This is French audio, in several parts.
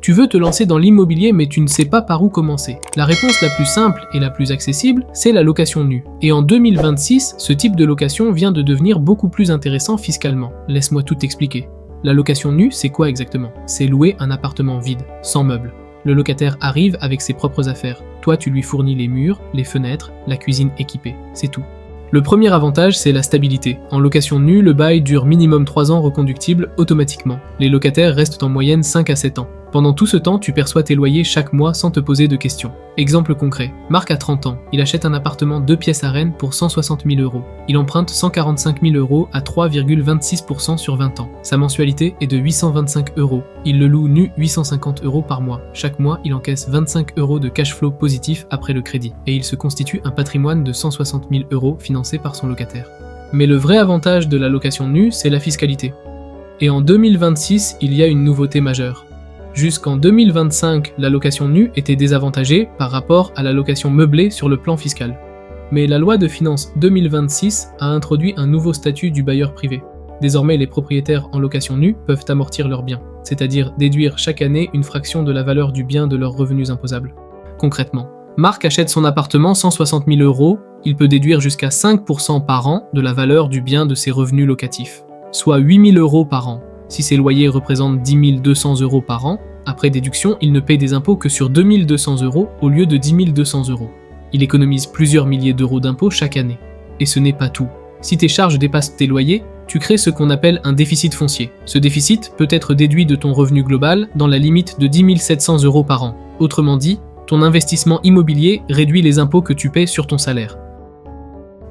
Tu veux te lancer dans l'immobilier mais tu ne sais pas par où commencer. La réponse la plus simple et la plus accessible, c'est la location nue. Et en 2026, ce type de location vient de devenir beaucoup plus intéressant fiscalement. Laisse-moi tout expliquer. La location nue, c'est quoi exactement? C'est louer un appartement vide, sans meubles. Le locataire arrive avec ses propres affaires. Toi, tu lui fournis les murs, les fenêtres, la cuisine équipée. C'est tout. Le premier avantage, c'est la stabilité. En location nue, le bail dure minimum 3 ans reconductible automatiquement. Les locataires restent en moyenne 5 à 7 ans. Pendant tout ce temps, tu perçois tes loyers chaque mois sans te poser de questions. Exemple concret, Marc a 30 ans. Il achète un appartement 2 pièces à Rennes pour 160 000 €. Il emprunte 145 000 € à 3,26% sur 20 ans. Sa mensualité est de 825 €. Il le loue nu 850 € par mois. Chaque mois, il encaisse 25 € de cash flow positif après le crédit. Et il se constitue un patrimoine de 160 000 € financé par son locataire. Mais le vrai avantage de la location nue, c'est la fiscalité. Et en 2026, il y a une nouveauté majeure. Jusqu'en 2025, la location nue était désavantagée par rapport à la location meublée sur le plan fiscal. Mais la loi de finances 2026 a introduit un nouveau statut du bailleur privé. Désormais, les propriétaires en location nue peuvent amortir leurs biens, c'est-à-dire déduire chaque année une fraction de la valeur du bien de leurs revenus imposables. Concrètement, Marc achète son appartement 160 000 €, il peut déduire jusqu'à 5% par an de la valeur du bien de ses revenus locatifs, soit 8 000 € par an. Si ses loyers représentent 10 200 € par an, après déduction, il ne paye des impôts que sur 2 200 € au lieu de 10 200 €. Il économise plusieurs milliers d'euros d'impôts chaque année. Et ce n'est pas tout. Si tes charges dépassent tes loyers, tu crées ce qu'on appelle un déficit foncier. Ce déficit peut être déduit de ton revenu global dans la limite de 10 700 € par an. Autrement dit, ton investissement immobilier réduit les impôts que tu paies sur ton salaire.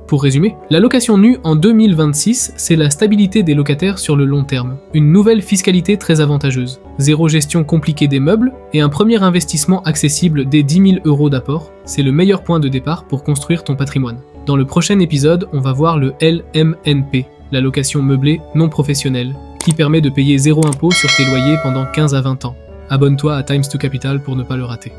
Pour résumer, la location nue en 2026, c'est la stabilité des locataires sur le long terme, une nouvelle fiscalité très avantageuse, zéro gestion compliquée des meubles et un premier investissement accessible dès 10 000 € d'apport, c'est le meilleur point de départ pour construire ton patrimoine. Dans le prochain épisode, on va voir le LMNP, la location meublée non professionnelle, qui permet de payer zéro impôt sur tes loyers pendant 15 à 20 ans. Abonne-toi à Times2Capital pour ne pas le rater.